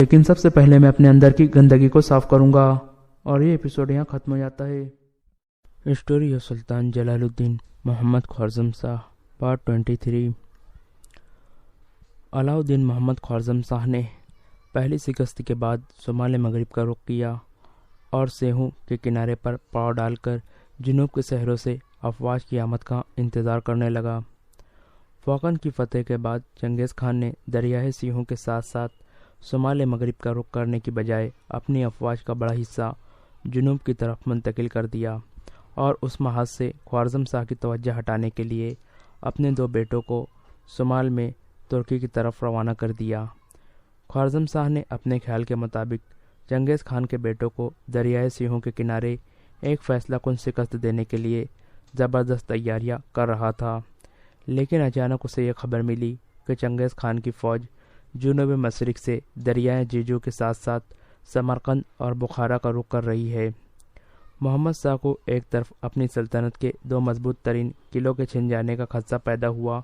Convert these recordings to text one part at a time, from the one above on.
لیکن سب سے پہلے میں اپنے اندر کی گندگی کو صاف کروں گا۔ اور یہ ایپیسوڈ یہاں ختم ہو جاتا ہے۔ Story of Sultan Jalal Uddin Muhammad Khwarazm Shah part 23۔ Alauddin محمد خوارزم شاہ نے پہلی شکست کے بعد شمال مغرب کا رخ کیا اور سیہوں کے کنارے پر پاؤ ڈال کر جنوب کے شہروں سے افواج کی آمد کا انتظار کرنے لگا۔ فوقن کی فتح کے بعد چنگیز خان نے دریائے سیہوں کے ساتھ ساتھ شمال مغرب کا رخ کرنے کی بجائے اپنی افواج کا بڑا حصہ جنوب کی طرف منتقل کر دیا اور اس محاذ سے خوارزم شاہ کی توجہ ہٹانے کے لیے اپنے 2 بیٹوں کو شمال میں ترکی کی طرف روانہ کر دیا۔ خوارزم شاہ نے اپنے خیال کے مطابق چنگیز خان کے بیٹوں کو دریائے سیہوں کے کنارے ایک فیصلہ کن شکست دینے کے لیے زبردست تیاریاں کر رہا تھا، لیکن اچانک اسے یہ خبر ملی کہ چنگیز خان کی فوج جنوب مشرق سے دریائے جیجو کے ساتھ ساتھ سمرقند اور بخارا کا رخ کر رہی ہے۔ محمد شاہ کو ایک طرف اپنی سلطنت کے 2 مضبوط ترین قلعوں کے چھن جانے کا خدشہ پیدا ہوا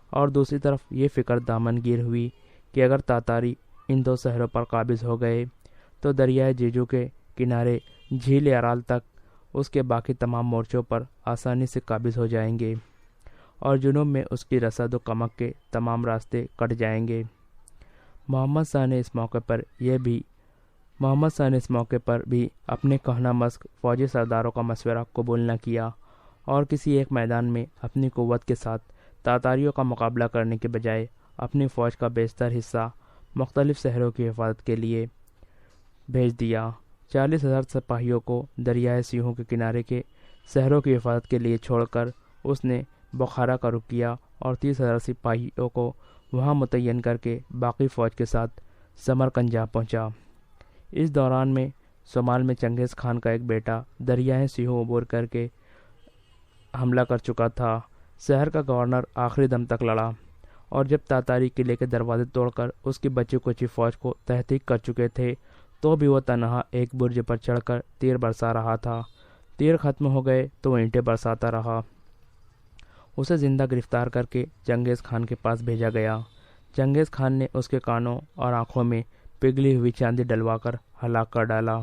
اور دوسری طرف یہ فکر دامن گیر ہوئی کہ اگر تاتاری ان 2 شہروں پر قابض ہو گئے تو دریائے جیجو کے کنارے جھیل ارال تک اس کے باقی تمام مورچوں پر آسانی سے قابض ہو جائیں گے اور جنوب میں اس کی رسد و کمک کے تمام راستے کٹ جائیں گے۔ محمد شاہ نے اس موقع پر بھی اپنے کہنا مسک فوجی سرداروں کا مشورہ قبول نہ کیا اور کسی ایک میدان میں اپنی قوت کے ساتھ تاتاریوں کا مقابلہ کرنے کے بجائے اپنی فوج کا بیشتر حصہ مختلف شہروں کی حفاظت کے لیے بھیج دیا۔ 40,000 سپاہیوں کو دریائے سیہوں کے کنارے کے شہروں کی حفاظت کے لیے چھوڑ کر اس نے بخارا کا رخ کیا اور 30,000 سپاہیوں کو وہاں متعین کر کے باقی فوج کے ساتھ سمرقند جا پہنچا۔ اس دوران میں شمال میں چنگیز خان کا ایک بیٹا دریائے سیہوں عبور کر کے حملہ کر چکا تھا۔ شہر کا گورنر آخری دم تک لڑا اور جب تاتاری قلعے کے دروازے توڑ کر اس کی بچی کچی فوج کو تحقیق کر چکے تھے تو بھی وہ تنہا ایک برج پر چڑھ کر تیر برسا رہا تھا۔ تیر ختم ہو گئے تو وہ اینٹیں برساتا رہا۔ اسے زندہ گرفتار کر کے چنگیز خان کے پاس بھیجا گیا۔ چنگیز خان نے اس کے کانوں اور آنکھوں میں پگھلی ہوئی چاندی ڈلوا کر ہلاک کر ڈالا۔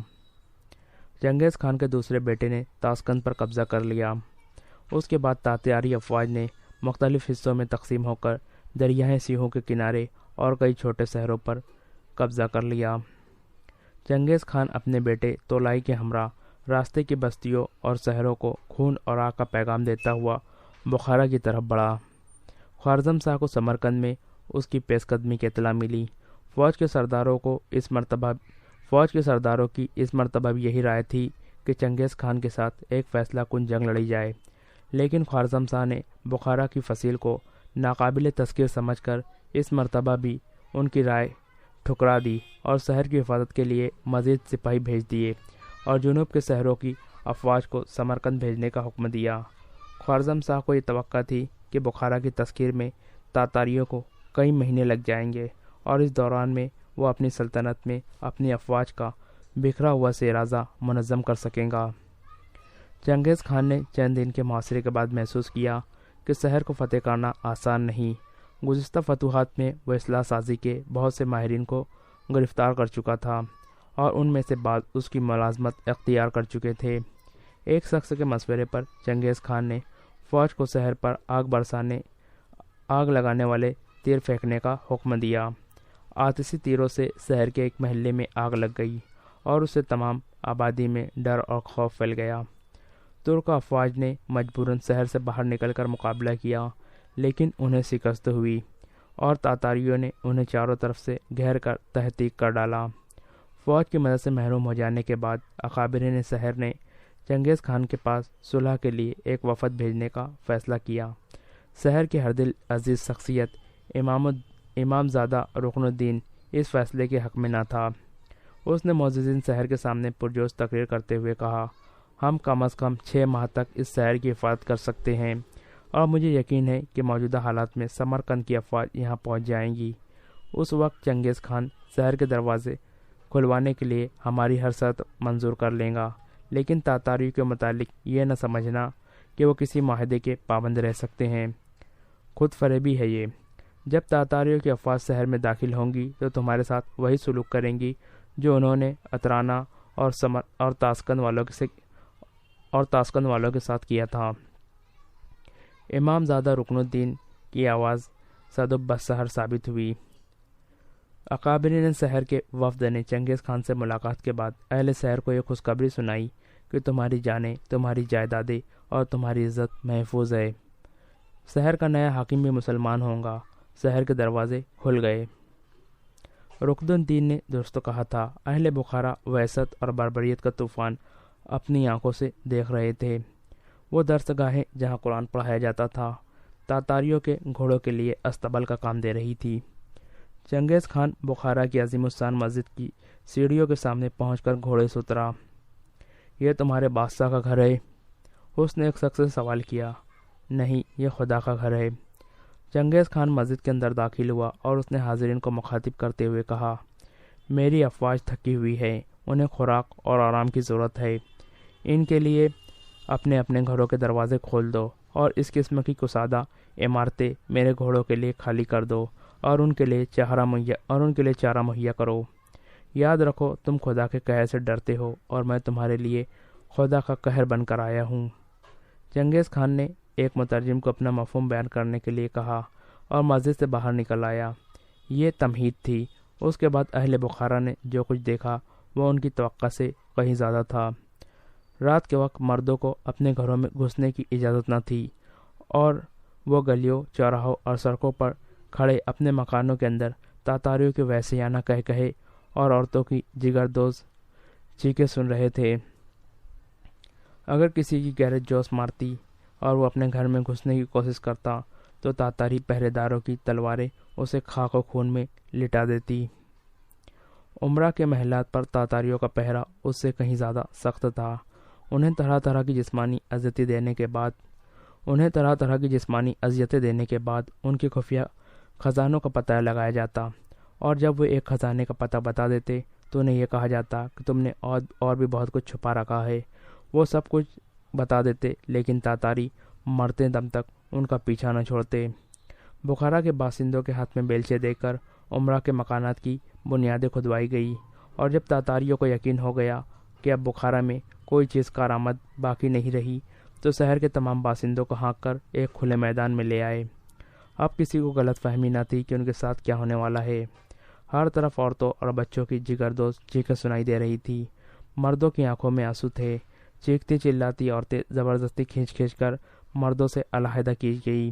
چنگیز خان کے دوسرے بیٹے نے تاشقند پر قبضہ کر لیا۔ اس کے بعد تاتاری افواج نے مختلف حصوں میں تقسیم ہو کر دریائے سیہوں کے کنارے اور کئی چھوٹے شہروں پر قبضہ کر لیا۔ چنگیز خان اپنے بیٹے تولائی کے ہمراہ راستے کی بستیوں اور شہروں کو خون اور آگ کا پیغام دیتا ہوا بخارا کی طرف بڑھا۔ خوارزم شاہ کو سمرقند میں اس کی پیش قدمی کی اطلاع ملی۔ فوج کے سرداروں کی اس مرتبہ بھی یہی رائے تھی کہ چنگیز خان کے ساتھ ایک فیصلہ کن جنگ لڑی جائے، لیکن خوارزم شاہ نے بخارا کی فصیل کو ناقابل تذکیر سمجھ کر اس مرتبہ بھی ان کی رائے ٹھکرا دی اور شہر کی حفاظت کے لیے مزید سپاہی بھیج دیے اور جنوب کے شہروں کی افواج کو سمرقند بھیجنے کا حکم دیا۔ خوارزم شاہ کو یہ توقع تھی کہ بخارا کی تسخیر میں تاتاریوں کو کئی مہینے لگ جائیں گے اور اس دوران میں وہ اپنی سلطنت میں اپنی افواج کا بکھرا ہوا شیرازہ منظم کر سکیں گا۔ چنگیز خان نے چند دن کے محاصرے کے بعد محسوس کیا کہ شہر کو فتح کرنا آسان نہیں۔ گزشتہ فتوحات میں وہ اصلاح سازی کے بہت سے ماہرین کو گرفتار کر چکا تھا اور ان میں سے بعض اس کی ملازمت اختیار کر چکے تھے۔ ایک شخص کے مشورے پر چنگیز خان نے فوج کو شہر پر آگ لگانے والے تیر پھینکنے کا حکم دیا۔ آتشی تیروں سے شہر کے ایک محلے میں آگ لگ گئی اور اس سے تمام آبادی میں ڈر اور خوف پھیل گیا۔ ترک افواج نے مجبوراً شہر سے باہر نکل کر مقابلہ کیا، لیکن انہیں شکست ہوئی اور تاتاریوں نے انہیں چاروں طرف سے گھیر کر تحطیق کر ڈالا۔ فوج کی مدد سے محروم ہو جانے کے بعد اکابرین شہر نے چنگیز خان کے پاس صلح کے لیے ایک وفد بھیجنے کا فیصلہ کیا۔ شہر کی ہر دل عزیز شخصیت امام زادہ رکن الدین اس فیصلے کے حق میں نہ تھا۔ اس نے معززین شہر کے سامنے پرجوش تقریر کرتے ہوئے کہا، ہم کم از کم 6 ماہ تک اس شہر کی حفاظت کر سکتے ہیں اور مجھے یقین ہے کہ موجودہ حالات میں سمرقند کی افواج یہاں پہنچ جائیں گی۔ اس وقت چنگیز خان شہر کے دروازے کھلوانے کے لیے ہماری ہر شرط منظور کر لیں گا، لیکن تاتاریوں کے متعلق یہ نہ سمجھنا کہ وہ کسی معاہدے کے پابند رہ سکتے ہیں۔ خود فریبی ہے یہ۔ جب تاتاریوں کی افواج شہر میں داخل ہوں گی تو تمہارے ساتھ وہی سلوک کریں گی جو انہوں نے اترانا اور تاسکند والوں کے ساتھ کیا تھا۔ امام زادہ رکن الدین کی آواز صد بسحر ثابت ہوئی۔ اکابرین شہر کے وفد نے چنگیز خان سے ملاقات کے بعد اہل شہر کو یہ خوشخبری سنائی کہ تمہاری جانیں، تمہاری جائیدادیں اور تمہاری عزت محفوظ ہے۔ شہر کا نیا حاکم بھی مسلمان ہوگا۔ شہر کے دروازے کھل گئے۔ رکن الدین نے درست کہا تھا۔ اہل بخارا وحشت اور بربریت کا طوفان اپنی آنکھوں سے دیکھ رہے تھے۔ وہ درس گاہیں جہاں قرآن پڑھایا جاتا تھا تاتاریوں کے گھوڑوں کے لیے استبل کا کام دے رہی تھی۔ چنگیز خان بخارا کی عظیم الشان مسجد کی سیڑھیوں کے سامنے پہنچ کر گھوڑے سے اترا۔ یہ تمہارے بادشاہ کا گھر ہے؟ اس نے ایک شخص سے سوال کیا۔ نہیں، یہ خدا کا گھر ہے۔ چنگیز خان مسجد کے اندر داخل ہوا اور اس نے حاضرین کو مخاطب کرتے ہوئے کہا، میری افواج تھکی ہوئی ہے، انہیں خوراک اور آرام کی ضرورت ہے۔ ان کے لیے اپنے اپنے گھروں کے دروازے کھول دو اور اس قسم کی کشادہ عمارتیں میرے گھوڑوں کے لیے خالی کر دو اور ان کے لیے چارہ مہیا کرو۔ یاد رکھو تم خدا کے قہر سے ڈرتے ہو اور میں تمہارے لیے خدا کا قہر بن کر آیا ہوں۔ چنگیز خان نے ایک مترجم کو اپنا مفہوم بیان کرنے کے لیے کہا اور مسجد سے باہر نکل آیا۔ یہ تمہید تھی۔ اس کے بعد اہل بخارا نے جو کچھ دیکھا وہ ان کی توقع سے کہیں زیادہ تھا۔ رات کے وقت مردوں کو اپنے گھروں میں گھسنے کی اجازت نہ تھی اور وہ گلیوں، چوراہوں اور سڑکوں پر کھڑے اپنے مکانوں کے اندر تاتاریوں کے وحشیانہ کہے اور عورتوں کی جگردوز چیخیں سن رہے تھے۔ اگر کسی کی غیرت جوش مارتی اور وہ اپنے گھر میں گھسنے کی کوشش کرتا تو تاتاری پہرے داروں کی تلواریں اسے خاک و خون میں لٹا دیتی۔ عمرہ کے محلات پر تاتاریوں کا پہرا اس سے کہیں زیادہ سخت تھا۔ انہیں طرح طرح کی جسمانی اذیتیں دینے کے بعد ان کے خفیہ خزانوں کا پتہ لگایا جاتا اور جب وہ ایک خزانے کا پتہ بتا دیتے تو انہیں یہ کہا جاتا کہ تم نے اور بھی بہت کچھ چھپا رکھا ہے۔ وہ سب کچھ بتا دیتے لیکن تاتاری مرتے دم تک ان کا پیچھا نہ چھوڑتے۔ بخارا کے باشندوں کے ہاتھ میں بیلچے دے کر عمرہ کے مکانات کی بنیادیں کھدوائی گئی اور جب تاتاریوں کو یقین ہو گیا کہ اب بخارا میں کوئی چیز کارآمد باقی نہیں رہی تو شہر کے تمام باشندوں کو ہانک کر ایک کھلے میدان میں لے آئے۔ اب کسی کو غلط فہمی نہ تھی کہ ان کے ساتھ کیا ہونے والا ہے۔ ہر طرف عورتوں اور بچوں کی جگردوز چیخیں سنائی دے رہی تھی۔ مردوں کی آنکھوں میں آنسو تھے۔ چیختی چلاتی عورتیں زبردستی کھینچ کر مردوں سے علیحدہ کی گئی۔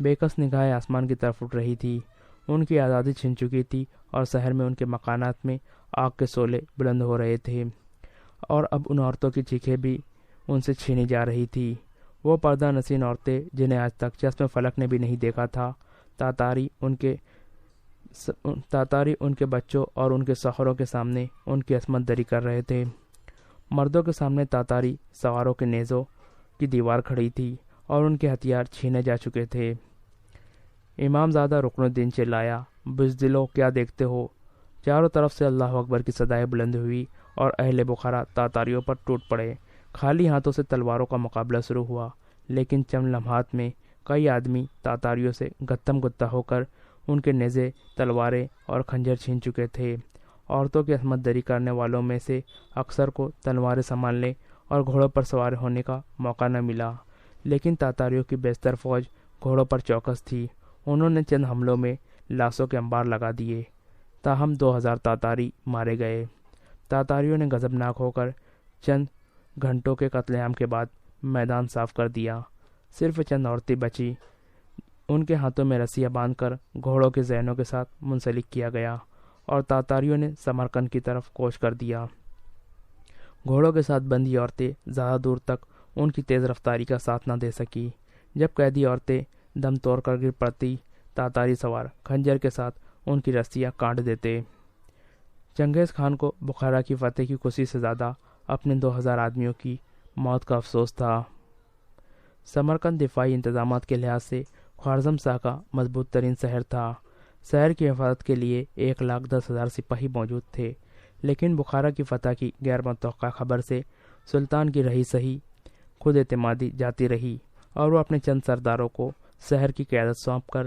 بے کس نگاہیں آسمان کی طرف اٹھ رہی تھی۔ ان کی آزادی چھن چکی تھی اور شہر میں ان کے مکانات میں آگ کے شعلے بلند ہو رہے تھے اور اب ان عورتوں کی چیخیں بھی ان سے چھینی جا رہی تھی۔ وہ پردہ نشین عورتیں جنہیں آج تک چشم فلک نے بھی نہیں دیکھا تھا، تاتاری ان کے بچوں اور ان کے شوہروں کے سامنے ان کی عصمت دری کر رہے تھے۔ مردوں کے سامنے تاتاری سواروں کے نیزوں کی دیوار کھڑی تھی اور ان کے ہتھیار چھینے جا چکے تھے۔ امام زادہ رکن الدین چلایا، بزدلو کیا دیکھتے ہو؟ چاروں طرف سے اللہ اکبر کی صدائیں بلند ہوئی اور اہل بخارا تاتاریوں پر ٹوٹ پڑے۔ خالی ہاتھوں سے تلواروں کا مقابلہ شروع ہوا لیکن چند لمحات میں کئی آدمی تاتاریوں سے گتم گتا ہو کر ان کے نیزے، تلواریں اور خنجر چھین چکے تھے۔ عورتوں کی عصمت دری کرنے والوں میں سے اکثر کو تلواریں سنبھالنے اور گھوڑوں پر سوار ہونے کا موقع نہ ملا، لیکن تاتاریوں کی بیشتر فوج گھوڑوں پر چوکس تھی۔ انہوں نے چند حملوں میں لاشوں کے انبار لگا دیے، تاہم 2000 تاتاری مارے گئے۔ تاتاریوں نے غضبناک ہو کر چند گھنٹوں کے قتل عام کے بعد میدان صاف کر دیا۔ صرف چند عورتیں بچی، ان کے ہاتھوں میں رسیاں باندھ کر گھوڑوں کے ذہنوں کے ساتھ منسلک کیا گیا اور تاتاریوں نے سمرقند کی طرف کوچ کر دیا۔ گھوڑوں کے ساتھ بندھی عورتیں زیادہ دور تک ان کی تیز رفتاری کا ساتھ نہ دے سکی۔ جب قیدی عورتیں دم توڑ کر گر پڑتی، تاتاری سوار خنجر کے ساتھ ان کی رسیاں کاٹ دیتے۔ چنگیز خان کو بخارا کی فتح کی خوشی سے زیادہ اپنے 2000 آدمیوں کی موت کا افسوس تھا۔ سمرقند دفاعی انتظامات کے لحاظ سے خوارزم شاہ کا مضبوط ترین شہر تھا۔ شہر کی حفاظت کے لیے 1,10,000 سپاہی موجود تھے، لیکن بخارا کی فتح کی غیر متوقع خبر سے سلطان کی رہی سہی خود اعتمادی جاتی رہی اور وہ اپنے چند سرداروں کو شہر کی قیادت سونپ کر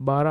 12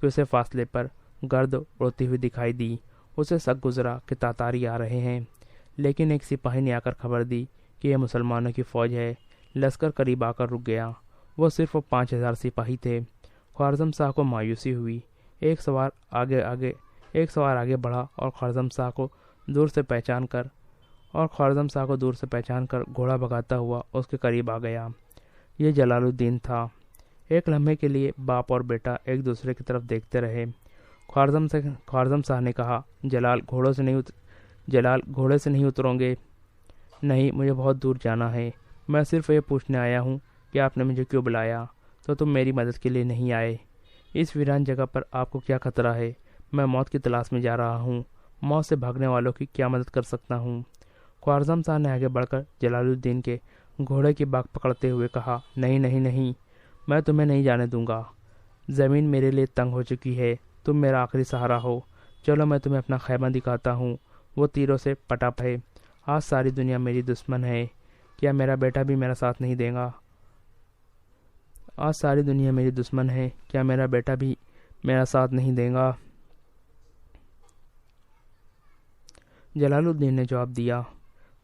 کہ اسے فاصلے پر گرد اڑتی ہوئی دکھائی دی۔ اسے شک گزرا کہ تاتاری آ رہے ہیں، لیکن ایک سپاہی نے آ کر خبر دی کہ یہ مسلمانوں کی فوج ہے۔ لشکر قریب آ کر رک گیا۔ وہ صرف 5000 سپاہی تھے۔ خوارزم شاہ کو مایوسی ہوئی۔ ایک سوار آگے بڑھا اور خوارزم شاہ کو دور سے پہچان کر گھوڑا بھگاتا ہوا اس کے قریب آ گیا۔ یہ جلال الدین تھا۔ ایک لمحے کے لیے باپ اور بیٹا ایک دوسرے کی طرف دیکھتے رہے۔ خوارزم شاہ نے کہا، جلال گھوڑے سے نہیں اتروں گے؟ نہیں، مجھے بہت دور جانا ہے۔ میں صرف یہ پوچھنے آیا ہوں کہ آپ نے مجھے کیوں بلایا؟ تو تم میری مدد کے لیے نہیں آئے؟ اس ویران جگہ پر آپ کو کیا خطرہ ہے؟ میں موت کی تلاش میں جا رہا ہوں۔ موت سے بھاگنے والوں کی کیا مدد کر سکتا ہوں؟ خوارزم شاہ نے آگے بڑھ کر جلال الدین کے گھوڑے کی باگ پکڑتے ہوئے کہا، نہیں نہیں نہیں، میں تمہیں نہیں جانے دوں گا۔ زمین میرے لیے تنگ ہو چکی ہے، تم میرا آخری سہارا ہو۔ چلو میں تمہیں اپنا خیمہ دکھاتا ہوں، وہ تیروں سے پٹا ہے۔ آج ساری دنیا میری دشمن ہے، کیا میرا بیٹا بھی میرا ساتھ نہیں دے گا؟ آج ساری دنیا میری دشمن ہے، کیا میرا بیٹا بھی میرا ساتھ نہیں دے گا؟ جلال الدین نے جواب دیا،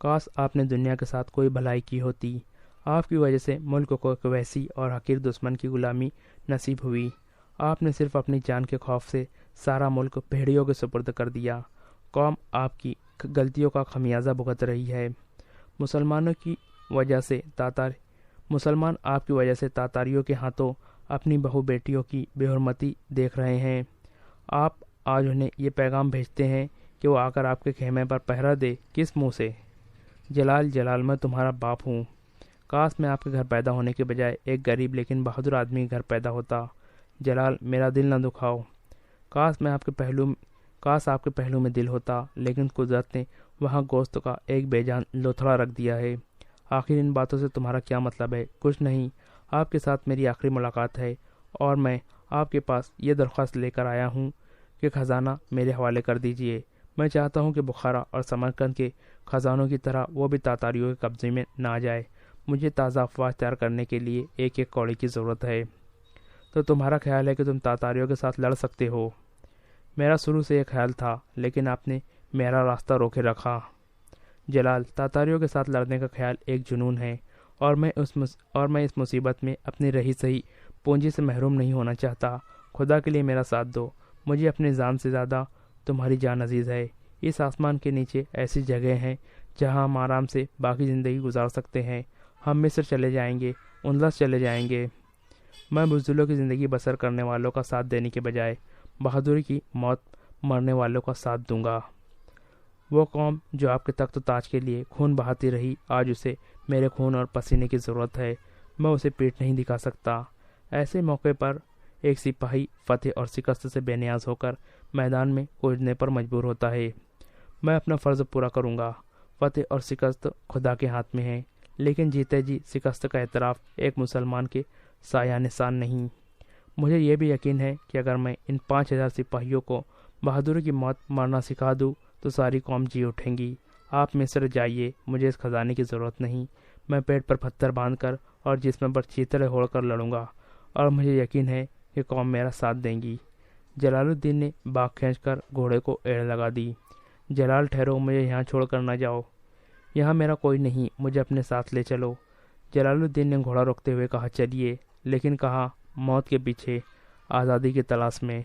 کاش آپ نے دنیا کے ساتھ کوئی بھلائی کی ہوتی۔ آپ کی وجہ سے ملک کو ایک وحشی اور حقیر دشمن کی غلامی نصیب ہوئی۔ آپ نے صرف اپنی جان کے خوف سے سارا ملک بھیڑیوں کے سپرد کر دیا۔ قوم آپ کی غلطیوں کا خمیازہ بھگت رہی ہے۔ مسلمان آپ کی وجہ سے تاتاریوں کے ہاتھوں اپنی بہو بیٹیوں کی بے حرمتی دیکھ رہے ہیں۔ آپ آج انہیں یہ پیغام بھیجتے ہیں کہ وہ آ کر آپ کے خیمے پر پہرا دے؟ کس منہ سے؟ جلال میں تمہارا باپ ہوں۔ کاش میں آپ کے گھر پیدا ہونے کے بجائے ایک غریب لیکن بہادر آدمی کے گھر پیدا ہوتا۔ جلال، میرا دل نہ دکھاؤ۔ کاش آپ کے پہلو میں دل ہوتا، لیکن قدرت نے وہاں گوشت کا ایک بے جان لوتھڑا رکھ دیا ہے۔ آخر ان باتوں سے تمہارا کیا مطلب ہے؟ کچھ نہیں، آپ کے ساتھ میری آخری ملاقات ہے اور میں آپ کے پاس یہ درخواست لے کر آیا ہوں کہ خزانہ میرے حوالے کر دیجیے۔ میں چاہتا ہوں کہ بخارا اور سمرقند کے خزانوں کی طرح وہ بھی تاتاریوں کے قبضے میں نہ آ جائے۔ مجھے تازہ افواج تیار کرنے کے لیے ایک کوڑے کی ضرورت ہے۔ تو تمہارا خیال ہے کہ تم تاتاریوں کے ساتھ لڑ سکتے ہو؟ میرا شروع سے یہ خیال تھا، لیکن آپ نے میرا راستہ روکے رکھا۔ جلال، تاتاریوں کے ساتھ لڑنے کا خیال ایک جنون ہے، اور میں اس مصیبت میں اپنی رہی سہی پونجی سے محروم نہیں ہونا چاہتا۔ خدا کے لیے میرا ساتھ دو، مجھے اپنی جان سے زیادہ تمہاری جان عزیز ہے۔ اس آسمان کے نیچے ایسی جگہ ہیں جہاں ہم آرام سے باقی زندگی گزار سکتے ہیں۔ ہم مصر چلے جائیں گے، اندلس چلے جائیں گے۔ میں بزدلوں کی زندگی بسر کرنے والوں کا ساتھ دینے کے بجائے بہادری کی موت مرنے والوں کا ساتھ دوں گا۔ وہ قوم جو آپ کے تخت و تاج کے لیے خون بہاتی رہی، آج اسے میرے خون اور پسینے کی ضرورت ہے۔ میں اسے پیٹ نہیں دکھا سکتا۔ ایسے موقع پر ایک سپاہی فتح اور شکست سے بے نیاز ہو کر میدان میں کوجنے پر مجبور ہوتا ہے۔ میں اپنا فرض پورا کروں گا۔ فتح اور شکست خدا کے ہاتھ میں ہے، لیکن جیتے جی شکست کا اعتراف ایک مسلمان کے سایہ نشان نہیں۔ مجھے یہ بھی یقین ہے کہ اگر میں ان 5000 سپاہیوں کو بہادری کی موت مرنا سکھا دوں تو ساری قوم جی اٹھیں گی۔ آپ مصر جائیے، مجھے اس خزانے کی ضرورت نہیں۔ میں پیٹ پر پتھر باندھ کر اور جسم پر چیتڑے ہوڑ کر لڑوں گا، اور مجھے یقین ہے کہ قوم میرا ساتھ دیں گی۔ جلال الدین نے باغ کھینچ کر گھوڑے کو ایڑ لگا دی۔ جلال، ٹھہرو، مجھے یہاں چھوڑ کر نہ جاؤ۔ یہاں میرا کوئی نہیں، مجھے اپنے ساتھ لے چلو۔ جلال الدین نے گھوڑا روکتے ہوئے کہا، چلیے، لیکن کہا، موت کے پیچھے، آزادی کی تلاش میں۔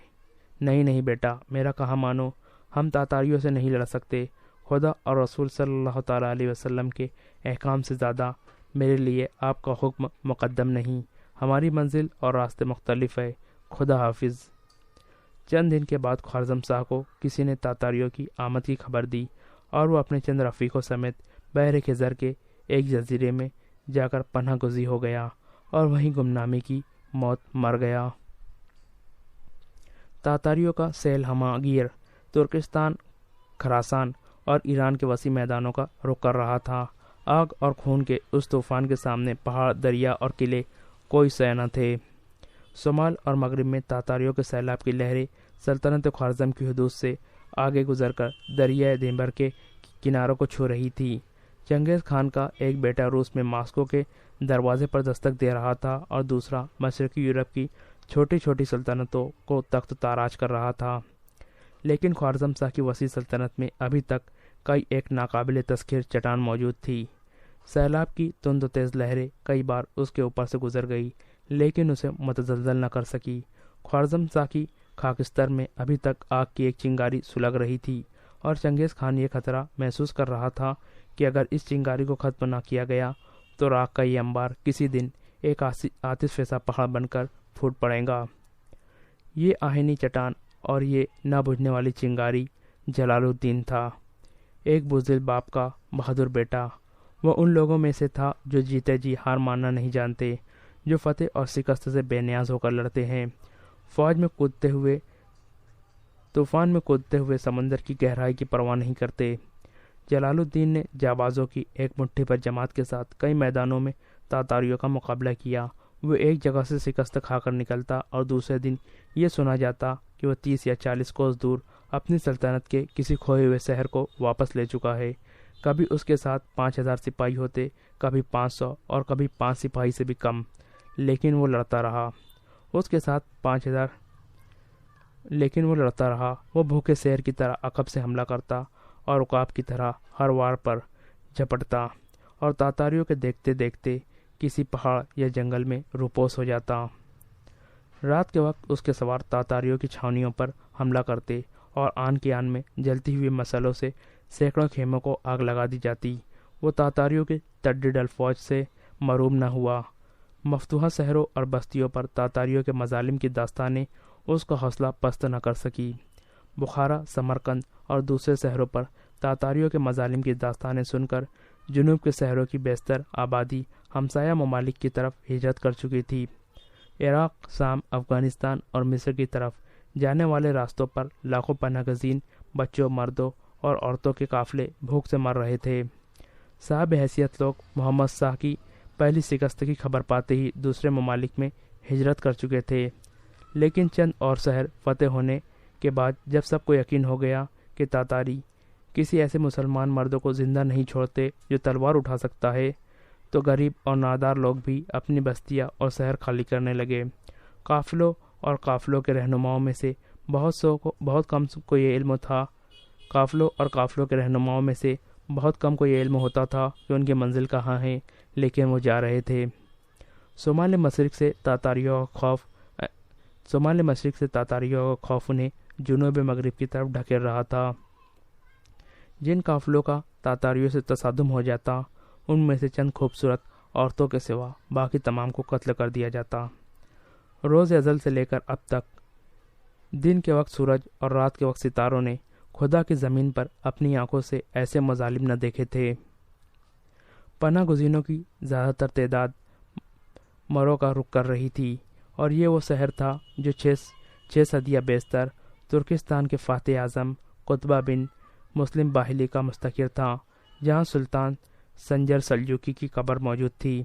نہیں نہیں بیٹا، میرا کہا مانو، ہم تاتاریوں سے نہیں لڑ سکتے۔ خدا اور رسول صلی اللہ تعالیٰ علیہ وسلم کے احکام سے زیادہ میرے لیے آپ کا حکم مقدم نہیں۔ ہماری منزل اور راستے مختلف ہے۔ خدا حافظ۔ چند دن کے بعد خوارزم شاہ کو کسی نے تاتاریوں کی آمد کی خبر دی، اور وہ اپنے چند رفیقوں سمیت بحر خزر کے ایک جزیرے میں جا کر پناہ گزین ہو گیا اور وہیں گمنامی کی موت مر گیا۔ تاتاریوں کا سیل ہماگیر ترکستان، خراسان اور ایران کے وسیع میدانوں کا رخ کر رہا تھا۔ آگ اور خون کے اس طوفان کے سامنے پہاڑ، دریا اور قلعے کوئی شے نہ تھے۔ شمال اور مغرب میں تاتاریوں کے سیلاب کی لہریں سلطنت خوارزم کی حدود سے آگے گزر کر دریائے دینبر کے کناروں کو چھو رہی تھی۔ چنگیز خان کا ایک بیٹا روس میں ماسکو کے دروازے پر دستک دے رہا تھا اور دوسرا مشرقی یورپ کی چھوٹی چھوٹی سلطنتوں کو تخت تاراج کر رہا تھا، لیکن خوارزم شاہ کی وسیع سلطنت میں ابھی تک کئی ایک ناقابل تسخیر چٹان موجود تھی۔ سیلاب کی تند و تیز لہریں کئی بار اس کے اوپر سے گزر گئی، لیکن اسے متزلزل نہ کر سکی۔ خوارزم شاہ کی خاکستر میں ابھی تک آگ کی ایک چنگاری سلگ رہی تھی، اور چنگیز خان یہ خطرہ محسوس کر رہا تھا کہ اگر اس چنگاری کو ختم نہ کیا گیا تو راکھ کا یہ انبار کسی دن ایک آتش فشاں پہاڑ بن کر پھوٹ پڑے گا۔ یہ آہنی چٹان اور یہ نہ بجھنے والی چنگاری جلال الدین تھا، ایک بزدل باپ کا بہادر بیٹا۔ وہ ان لوگوں میں سے تھا جو جیتے جی ہار ماننا نہیں جانتے، جو فتح اور شکست سے بے نیاز ہو کر لڑتے ہیں، فوج میں کودتے ہوئے طوفان میں کودتے ہوئے سمندر کی گہرائی کی پرواہ نہیں کرتے۔ جلال الدین نے جابازوں کی ایک مٹھی پر جماعت کے ساتھ کئی میدانوں میں تاتاریوں کا مقابلہ کیا۔ وہ ایک جگہ سے شکست کھا کر نکلتا اور دوسرے دن یہ سنا جاتا کہ وہ 30 یا 40 کوس دور اپنی سلطنت کے کسی کھوئے ہوئے شہر کو واپس لے چکا ہے۔ کبھی اس کے ساتھ 5000 سپاہی ہوتے، کبھی 500 اور کبھی 5 سپاہی سے بھی کم، لیکن وہ لڑتا رہا۔ اس کے ساتھ 5000 لیکن وہ لڑتا رہا۔ وہ بھوکے شیر کی طرح عقب سے حملہ کرتا اور عقاب کی طرح ہر وار پر جھپٹتا، اور تاتاریوں کے دیکھتے دیکھتے کسی پہاڑ یا جنگل میں روپوش ہو جاتا۔ رات کے وقت اس کے سوار تاتاریوں کی چھاؤنیوں پر حملہ کرتے اور آن کی آن میں جلتی ہوئی مسلوں سے سینکڑوں خیموں کو آگ لگا دی جاتی۔ وہ تاتاریوں کی تڈی ڈل فوج سے محروم نہ ہوا۔ مفتوحہ شہروں اور بستیوں پر تاتاریوں کے مظالم کی داستانیں اس کا حوصلہ پست نہ کر سکی۔ بخارا، سمرقند اور دوسرے شہروں پر تاتاریوں کے مظالم کی داستانیں سن کر جنوب کے شہروں کی بیشتر آبادی ہمسایہ ممالک کی طرف ہجرت کر چکی تھی۔ عراق، شام، افغانستان اور مصر کی طرف جانے والے راستوں پر لاکھوں پناہ گزین بچوں، مردوں اور عورتوں کے قافلے بھوک سے مر رہے تھے۔ صاحب حیثیت لوگ محمد شاہ کی پہلی شکست کی خبر پاتے ہی دوسرے ممالک میں ہجرت کر چکے تھے، لیکن چند اور شہر فتح ہونے کے بعد جب سب کو یقین ہو گیا کہ تاتاری کسی ایسے مسلمان مردوں کو زندہ نہیں چھوڑتے جو تلوار اٹھا سکتا ہے، تو غریب اور نادار لوگ بھی اپنی بستیاں اور شہر خالی کرنے لگے۔ قافلوں اور قافلوں کے رہنماؤں میں سے بہت کم کو یہ علم تھا قافلوں اور قافلوں کے رہنماؤں میں سے بہت کم کو یہ علم ہوتا تھا کہ ان کی منزل کہاں ہے، لیکن وہ جا رہے تھے۔ شمال مشرق سے تاتاریوں کا خوف انہیں جنوب مغرب کی طرف ڈھکیل رہا تھا۔ جن قافلوں کا تاتاریوں سے تصادم ہو جاتا، ان میں سے چند خوبصورت عورتوں کے سوا باقی تمام کو قتل کر دیا جاتا۔ روز ازل سے لے کر اب تک دن کے وقت سورج اور رات کے وقت ستاروں نے خدا کی زمین پر اپنی آنکھوں سے ایسے مظالم نہ دیکھے تھے۔ پناہ گزینوں کی زیادہ تر تعداد مرو کا رخ کر رہی تھی، اور یہ وہ شہر تھا جو 6 صدیاں بیشتر ترکستان کے فاتح اعظم قطبہ بن مسلم باہلی کا مستقر تھا، جہاں سلطان سنجر سلجوقی کی قبر موجود تھی۔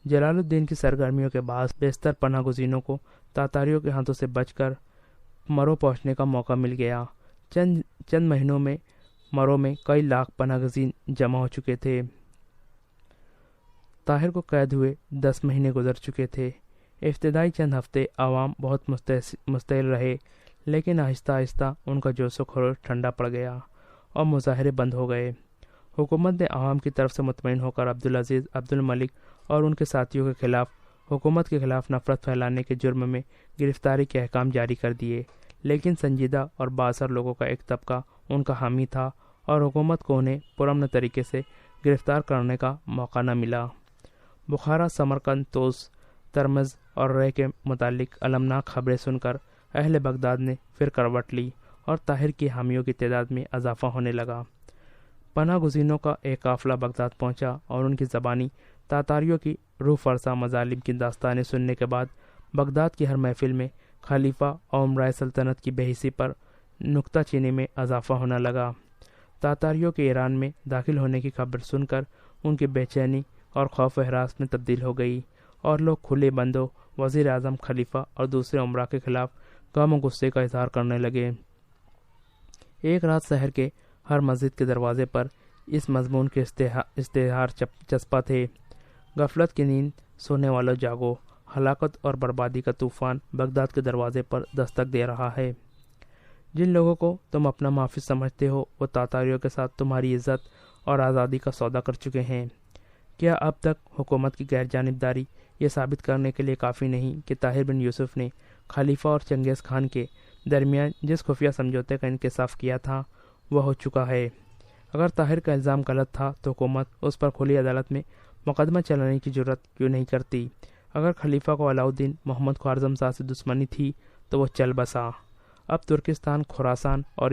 جلال الدین کی سرگرمیوں کے باعث بیشتر پناہ گزینوں کو تاتاریوں کے ہاتھوں سے بچ کر مرو پہنچنے کا موقع مل گیا۔ چند مہینوں میں مرو میں کئی لاکھ پناہ گزین جمع ہو چکے تھے۔ طاہر کو قید ہوئے 10 مہینے گزر چکے تھے۔ ابتدائی چند ہفتے عوام بہت مستعل رہے، لیکن آہستہ آہستہ ان کا جوش و خروش ٹھنڈا پڑ گیا اور مظاہرے بند ہو گئے۔ حکومت نے عوام کی طرف سے مطمئن ہو کر عبدالعزیز، عبدالملک اور ان کے ساتھیوں کے خلاف حکومت کے خلاف نفرت پھیلانے کے جرم میں گرفتاری کے احکام جاری کر دیے، لیکن سنجیدہ اور بااثر لوگوں کا ایک طبقہ ان کا حامی تھا اور حکومت کو انہیں پرامن طریقے سے گرفتار کرنے کا موقع نہ ملا۔ بخارا، سمرقند، طوس، ترمز اور رے کے متعلق المناک خبریں سن کر اہل بغداد نے پھر کروٹ لی اور طاہر کی حامیوں کی تعداد میں اضافہ ہونے لگا۔ پناہ گزینوں کا ایک قافلہ بغداد پہنچا اور ان کی زبانی تاتاریوں کی روح فرسا مظالم کی داستانیں سننے کے بعد بغداد کی ہر محفل میں خلیفہ اور عمرائے سلطنت کی بے حسی پر نکتہ چینی میں اضافہ ہونے لگا۔ تاتاریوں کے ایران میں داخل ہونے کی خبر سن کر ان کی بے چینی اور خوف و ہراس میں تبدیل ہو گئی، اور لوگ کھلے بندوں، وزیر اعظم، خلیفہ اور دوسرے عمرا کے خلاف غم و غصے کا اظہار کرنے لگے۔ ایک رات شہر کے ہر مسجد کے دروازے پر اس مضمون کے اشتہار چسپاں تھے۔ غفلت کی نیند سونے والوں جاگو، ہلاکت اور بربادی کا طوفان بغداد کے دروازے پر دستک دے رہا ہے۔ جن لوگوں کو تم اپنا محافظ سمجھتے ہو وہ تاتاریوں کے ساتھ تمہاری عزت اور آزادی کا سودا کر چکے ہیں۔ کیا اب تک حکومت کی غیر جانبداری یہ ثابت کرنے کے لیے کافی نہیں کہ طاہر بن یوسف نے خلیفہ اور چنگیز خان کے درمیان جس خفیہ سمجھوتے کا انکشاف کیا تھا وہ ہو چکا ہے؟ اگر طاہر کا الزام غلط تھا تو حکومت اس پر کھلی عدالت میں مقدمہ چلانے کی جرت کیوں نہیں کرتی؟ اگر خلیفہ کو علاؤالدین محمد خوارزم شاہ سے دشمنی تھی تو وہ چل بسا۔ اب ترکستان، خراسان اور